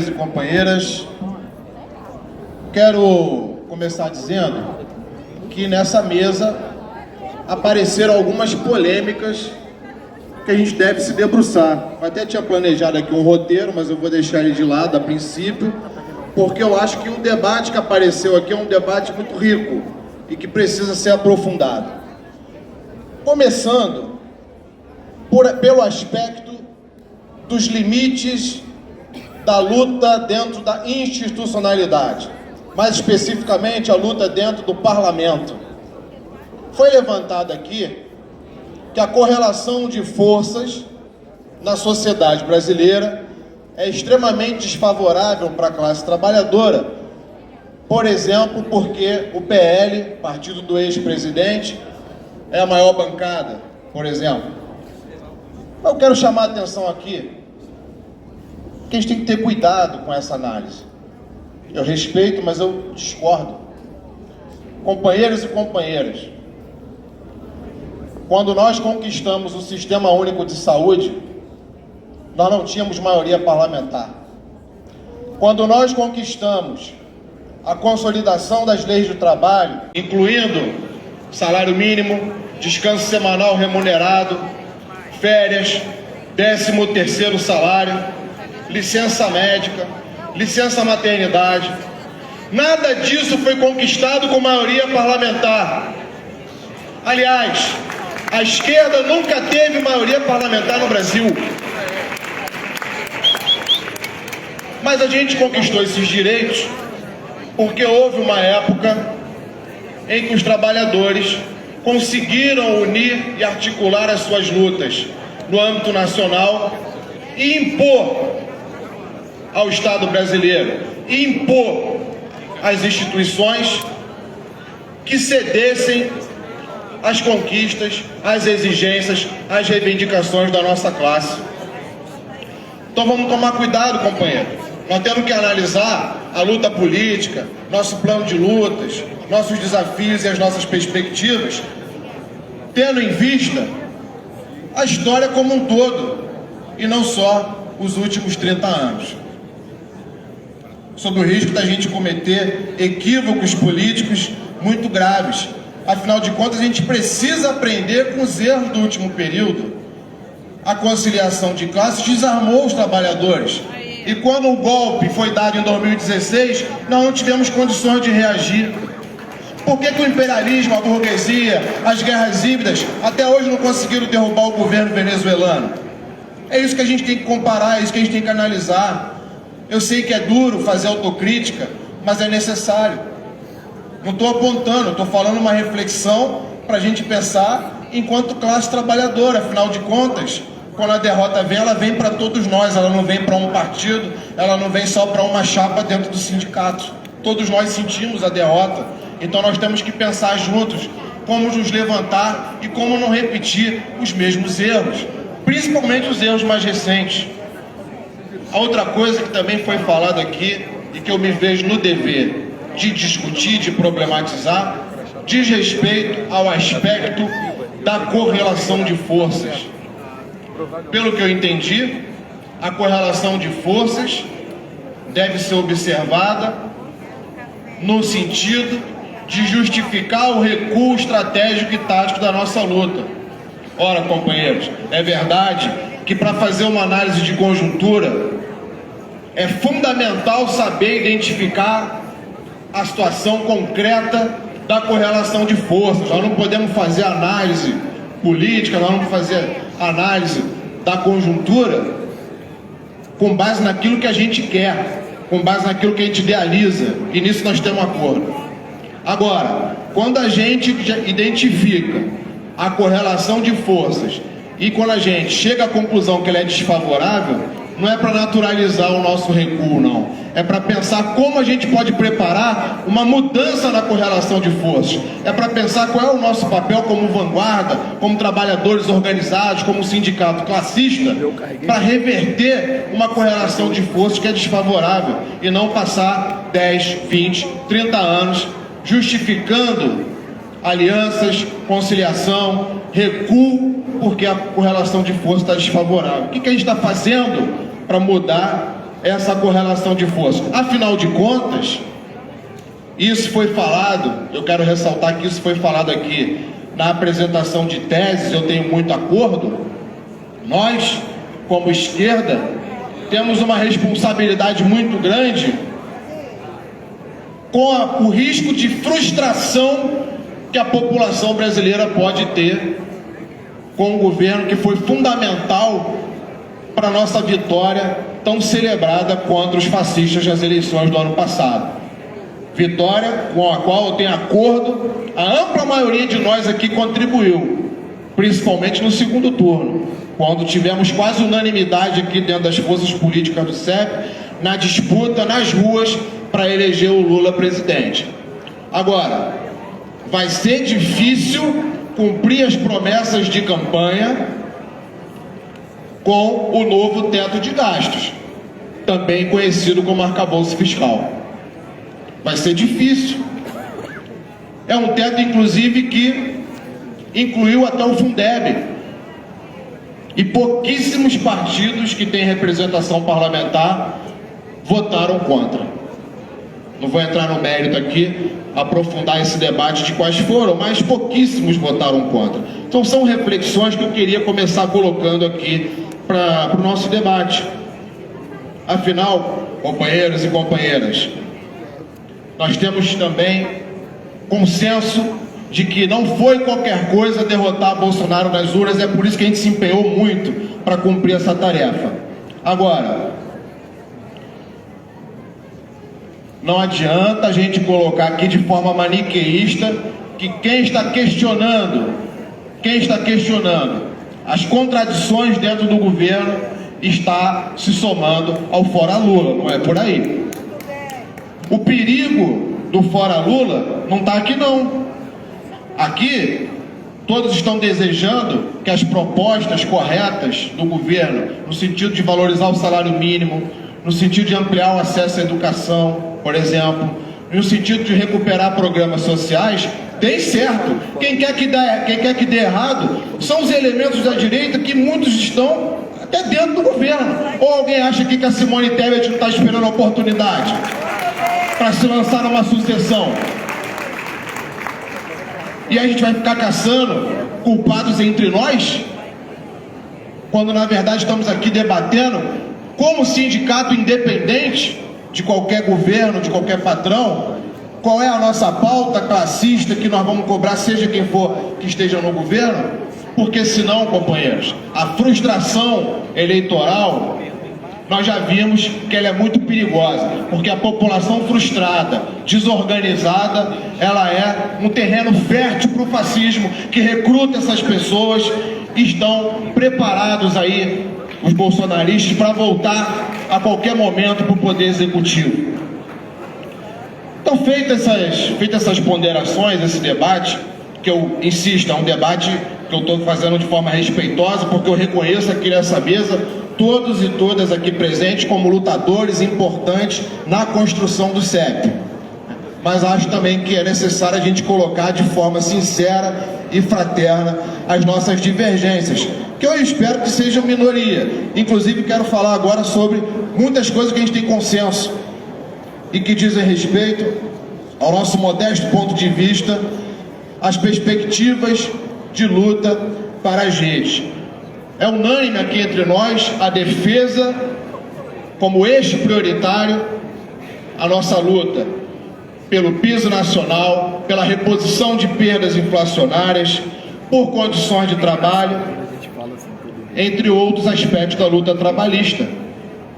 companheiros e companheiras, quero começar dizendo que nessa mesa apareceram algumas polêmicas que a gente deve se debruçar. Eu até tinha planejado aqui um roteiro, mas eu vou deixar ele de lado a princípio, porque eu acho que o debate que apareceu aqui é um debate muito rico e que precisa ser aprofundado. Começando pelo aspecto dos limites da luta dentro da institucionalidade, mais especificamente a luta dentro do parlamento. Foi levantado aqui que a correlação de forças na sociedade brasileira é extremamente desfavorável para a classe trabalhadora, por exemplo, porque o PL, partido do ex-presidente, é a maior bancada, por exemplo. Eu quero chamar a atenção aqui que a gente tem que ter cuidado com essa análise. Eu respeito, mas eu discordo. Companheiros e companheiras, quando nós conquistamos o Sistema Único de Saúde, nós não tínhamos maioria parlamentar. Quando nós conquistamos a consolidação das leis do trabalho, incluindo salário mínimo, descanso semanal remunerado, férias, 13º salário, licença médica, licença maternidade, nada disso foi conquistado com maioria parlamentar. Aliás, a esquerda nunca teve maioria parlamentar no Brasil. Mas a gente conquistou esses direitos porque houve uma época em que os trabalhadores conseguiram unir e articular as suas lutas no âmbito nacional e impor ao Estado brasileiro, e impor às instituições que cedessem às conquistas, às exigências, às reivindicações da nossa classe. Então vamos tomar cuidado, companheiro. Nós temos que analisar a luta política, nosso plano de lutas, nossos desafios e as nossas perspectivas, tendo em vista a história como um todo, e não só os últimos 30 anos. Sob o risco da gente cometer equívocos políticos muito graves. Afinal de contas, a gente precisa aprender com os erros do último período. A conciliação de classes desarmou os trabalhadores. E quando o golpe foi dado em 2016, nós não tivemos condições de reagir. Por que o imperialismo, a burguesia, as guerras híbridas, até hoje não conseguiram derrubar o governo venezuelano? É isso que a gente tem que comparar, é isso que a gente tem que analisar. Eu sei que é duro fazer autocrítica, mas é necessário. Não estou apontando, estou falando uma reflexão para a gente pensar enquanto classe trabalhadora. Afinal de contas, quando a derrota vem, ela vem para todos nós, ela não vem para um partido, ela não vem só para uma chapa dentro do sindicato. Todos nós sentimos a derrota, então nós temos que pensar juntos como nos levantar e como não repetir os mesmos erros, principalmente os erros mais recentes. A outra coisa que também foi falado aqui e que eu me vejo no dever de discutir, de problematizar, diz respeito ao aspecto da correlação de forças. Pelo que eu entendi, a correlação de forças deve ser observada no sentido de justificar o recuo estratégico e tático da nossa luta. Ora, companheiros, é verdade que para fazer uma análise de conjuntura é fundamental saber identificar a situação concreta da correlação de forças. Nós não podemos fazer análise política, nós não vamos fazer análise da conjuntura com base naquilo que a gente quer, com base naquilo que a gente idealiza, e nisso nós temos acordo. Agora, quando a gente identifica a correlação de forças e quando a gente chega à conclusão que ela é desfavorável, não é para naturalizar o nosso recuo, não. É para pensar como a gente pode preparar uma mudança na correlação de forças. É para pensar qual é o nosso papel como vanguarda, como trabalhadores organizados, como sindicato classista, para reverter uma correlação de forças que é desfavorável e não passar 10, 20, 30 anos justificando alianças, conciliação, recuo, porque a correlação de força está desfavorável. O que a gente está fazendo para mudar essa correlação de forças. Afinal de contas, isso foi falado, eu quero ressaltar que isso foi falado aqui na apresentação de teses, eu tenho muito acordo. Nós, como esquerda, temos uma responsabilidade muito grande com o risco de frustração que a população brasileira pode ter com um governo que foi fundamental para a nossa vitória tão celebrada contra os fascistas nas eleições do ano passado. Vitória com a qual eu tenho acordo, a ampla maioria de nós aqui contribuiu, principalmente no segundo turno, quando tivemos quase unanimidade aqui dentro das forças políticas do CEP, na disputa nas ruas para eleger o Lula presidente. Agora, vai ser difícil cumprir as promessas de campanha com o novo teto de gastos, também conhecido como arcabouço fiscal. Vai ser difícil. É um teto, inclusive, que incluiu até o Fundeb. E pouquíssimos partidos que têm representação parlamentar votaram contra. Não vou entrar no mérito aqui, aprofundar esse debate de quais foram, mas pouquíssimos votaram contra. Então são reflexões que eu queria começar colocando aqui para o nosso debate. Afinal, companheiros e companheiras, nós temos também consenso de que não foi qualquer coisa derrotar Bolsonaro nas urnas, é por isso que a gente se empenhou muito para cumprir essa tarefa. Agora, não adianta a gente colocar aqui de forma maniqueísta que quem está questionando as contradições dentro do governo está se somando ao Fora Lula, não é por aí. O perigo do Fora Lula não está aqui não. Aqui, todos estão desejando que as propostas corretas do governo, no sentido de valorizar o salário mínimo, no sentido de ampliar o acesso à educação, por exemplo, no sentido de recuperar programas sociais, deem certo. Quem quer que dê errado são os elementos da direita que muitos estão até dentro do governo. Ou alguém acha aqui que a Simone Tebet não está esperando a oportunidade para se lançar numa sucessão? E a gente vai ficar caçando culpados entre nós, quando na verdade estamos aqui debatendo como sindicato independente de qualquer governo, de qualquer patrão, qual é a nossa pauta classista que nós vamos cobrar, seja quem for que esteja no governo, porque senão, companheiros, a frustração eleitoral, nós já vimos que ela é muito perigosa, porque a população frustrada, desorganizada, ela é um terreno fértil para o fascismo, que recruta essas pessoas e estão preparados aí, os bolsonaristas, para voltar a qualquer momento para o poder executivo. Então, feitas essas ponderações, esse debate, que eu insisto, é um debate que eu estou fazendo de forma respeitosa, porque eu reconheço aqui nessa mesa todos e todas aqui presentes como lutadores importantes na construção do CEP. Mas acho também que é necessário a gente colocar de forma sincera e fraterna as nossas divergências, que eu espero que sejam minoria. Inclusive quero falar agora sobre muitas coisas que a gente tem consenso e que dizem respeito ao nosso modesto ponto de vista, as perspectivas de luta para a gente. É unânime aqui entre nós a defesa como eixo prioritário, a nossa luta pelo piso nacional, pela reposição de perdas inflacionárias, por condições de trabalho, entre outros aspectos da luta trabalhista.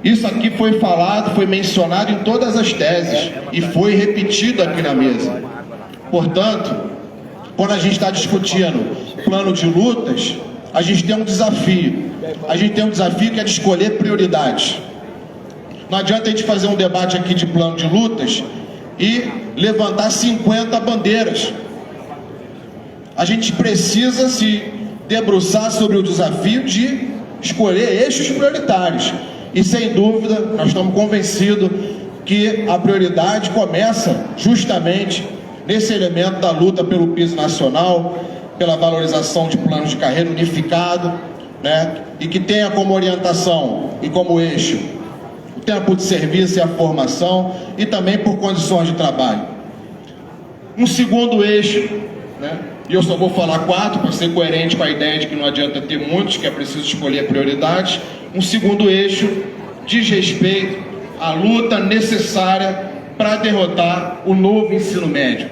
Isso aqui foi falado, foi mencionado em todas as teses e foi repetido aqui na mesa. Portanto, quando a gente está discutindo plano de lutas, a gente tem um desafio. A gente tem um desafio que é de escolher prioridades. Não adianta a gente fazer um debate aqui de plano de lutas e levantar 50 bandeiras. A gente precisa se debruçar sobre o desafio de escolher eixos prioritários. E sem dúvida, nós estamos convencidos que a prioridade começa justamente nesse elemento da luta pelo piso nacional, pela valorização de planos de carreira unificado, né? E que tenha como orientação e como eixo o tempo de serviço e a formação e também por condições de trabalho. Um segundo eixo, né? E eu só vou falar 4 para ser coerente com a ideia de que não adianta ter muitos, que é preciso escolher prioridades. Um segundo eixo diz respeito à luta necessária para derrotar o novo ensino médio.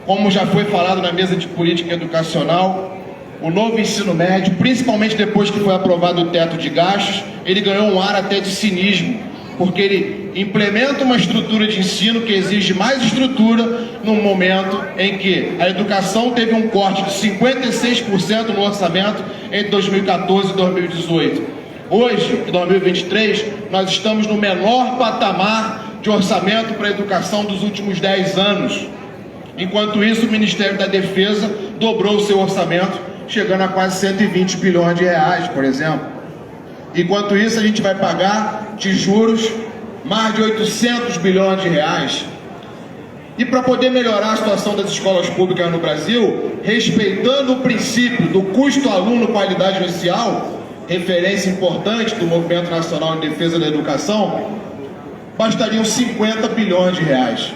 Como já foi falado na mesa de política educacional, o novo ensino médio, principalmente depois que foi aprovado o teto de gastos, ele ganhou um ar até de cinismo, porque ele implementa uma estrutura de ensino que exige mais estrutura num momento em que a educação teve um corte de 56% no orçamento entre 2014 e 2018. Hoje, em 2023, nós estamos no menor patamar de orçamento para a educação dos últimos 10 anos. Enquanto isso, o Ministério da Defesa dobrou o seu orçamento, chegando a quase 120 bilhões de reais, por exemplo. Enquanto isso, a gente vai pagar de juros mais de 800 bilhões de reais. E para poder melhorar a situação das escolas públicas no Brasil, respeitando o princípio do custo aluno qualidade inicial, referência importante do Movimento Nacional em Defesa da Educação, bastariam 50 bilhões de reais.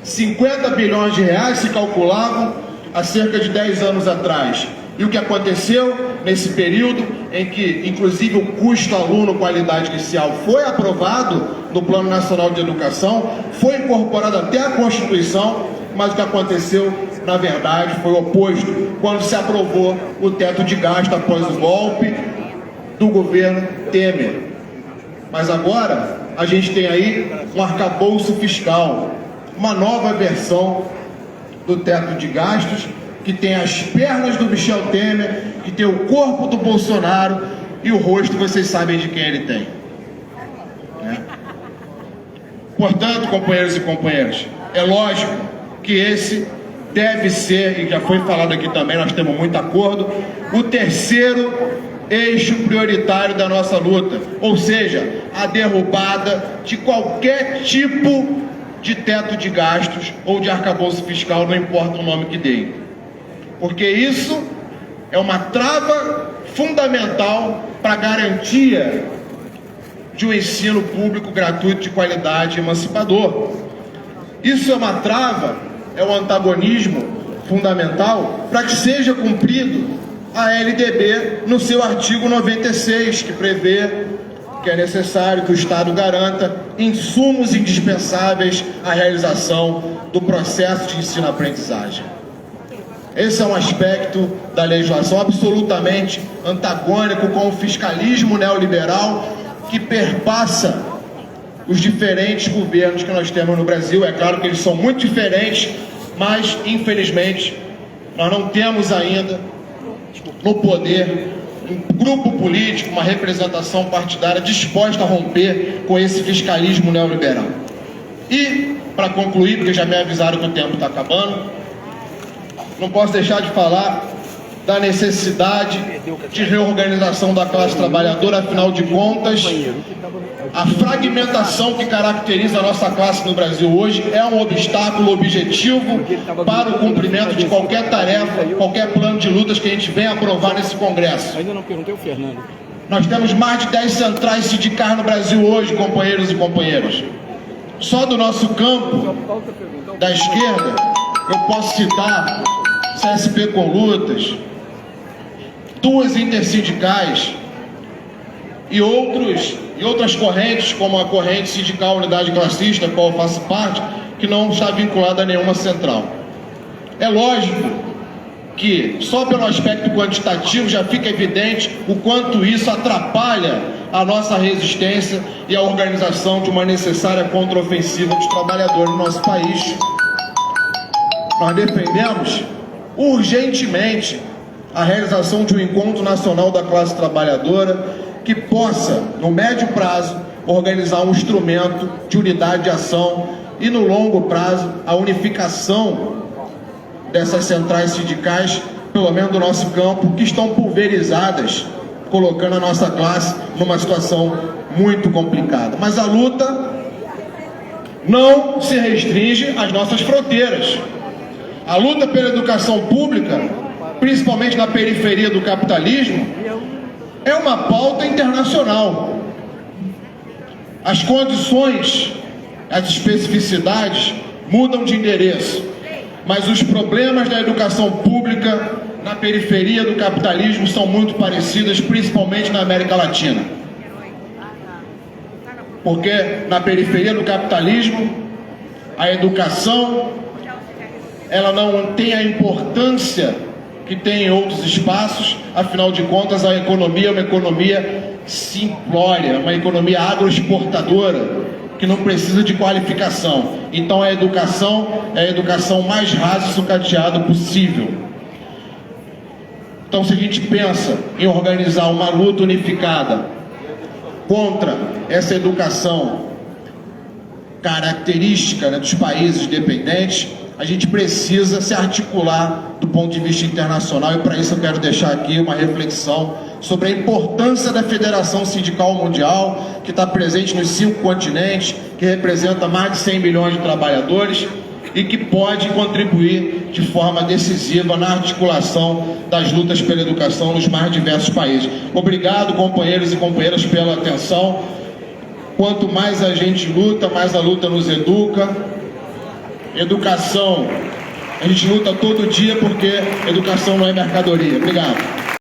50 bilhões de reais se calculavam há cerca de 10 anos atrás. E o que aconteceu nesse período em que, inclusive, o custo aluno qualidade inicial foi aprovado no Plano Nacional de Educação, foi incorporado até a Constituição, mas o que aconteceu, na verdade, foi o oposto, quando se aprovou o teto de gasto após o golpe do governo Temer. Mas agora, a gente tem aí um arcabouço fiscal, uma nova versão do teto de gastos, que tem as pernas do Michel Temer, que tem o corpo do Bolsonaro e o rosto, vocês sabem de quem ele tem. Portanto, companheiros e companheiras, é lógico que esse deve ser, e já foi falado aqui também, nós temos muito acordo, o terceiro eixo prioritário da nossa luta, ou seja, a derrubada de qualquer tipo de teto de gastos ou de arcabouço fiscal, não importa o nome que deem. Porque isso é uma trava fundamental para a garantia de um ensino público gratuito de qualidade e emancipador. Isso é uma trava, é um antagonismo fundamental para que seja cumprido a LDB no seu artigo 96, que prevê que é necessário que o Estado garanta insumos indispensáveis à realização do processo de ensino-aprendizagem. Esse é um aspecto da legislação absolutamente antagônico com o fiscalismo neoliberal que perpassa os diferentes governos que nós temos no Brasil. É claro que eles são muito diferentes, mas, infelizmente, nós não temos ainda no poder um grupo político, uma representação partidária disposta a romper com esse fiscalismo neoliberal. E, para concluir, porque já me avisaram que o tempo está acabando, não posso deixar de falar da necessidade de reorganização da classe trabalhadora. Afinal de contas, a fragmentação que caracteriza a nossa classe no Brasil hoje é um obstáculo objetivo para o cumprimento de qualquer tarefa, qualquer plano de lutas que a gente venha aprovar nesse Congresso. Ainda não perguntei ao Fernando. Nós temos mais de 10 centrais sindicais no Brasil hoje, companheiros e companheiras. Só do nosso campo, da esquerda, eu posso citar CSP com Lutas, 2 intersindicais e outras correntes, como a corrente sindical Unidade Classista, a qual eu faço parte, que não está vinculada a nenhuma central. É lógico que só pelo aspecto quantitativo já fica evidente o quanto isso atrapalha a nossa resistência e a organização de uma necessária contraofensiva dos trabalhadores do nosso país. Nós defendemos urgentemente a realização de um encontro nacional da classe trabalhadora que possa, no médio prazo, organizar um instrumento de unidade de ação e, no longo prazo, a unificação dessas centrais sindicais, pelo menos do nosso campo, que estão pulverizadas, colocando a nossa classe numa situação muito complicada. Mas a luta não se restringe às nossas fronteiras. A luta pela educação pública, principalmente na periferia do capitalismo, é uma pauta internacional. As condições, as especificidades mudam de endereço, mas os problemas da educação pública na periferia do capitalismo são muito parecidos, principalmente na América Latina. Porque na periferia do capitalismo, a educação, ela não tem a importância que tem em outros espaços. Afinal de contas, a economia é uma economia simplória, uma economia agroexportadora, que não precisa de qualificação. Então a educação é a educação mais rasa e sucateada possível. Então, se a gente pensa em organizar uma luta unificada contra essa educação característica, né, dos países dependentes, a gente precisa se articular do ponto de vista internacional, e para isso eu quero deixar aqui uma reflexão sobre a importância da Federação Sindical Mundial, que está presente nos 5 continentes, que representa mais de 100 milhões de trabalhadores e que pode contribuir de forma decisiva na articulação das lutas pela educação nos mais diversos países. Obrigado, companheiros e companheiras, pela atenção. Quanto mais a gente luta, mais a luta nos educa. Educação, a gente luta todo dia porque educação não é mercadoria. Obrigado.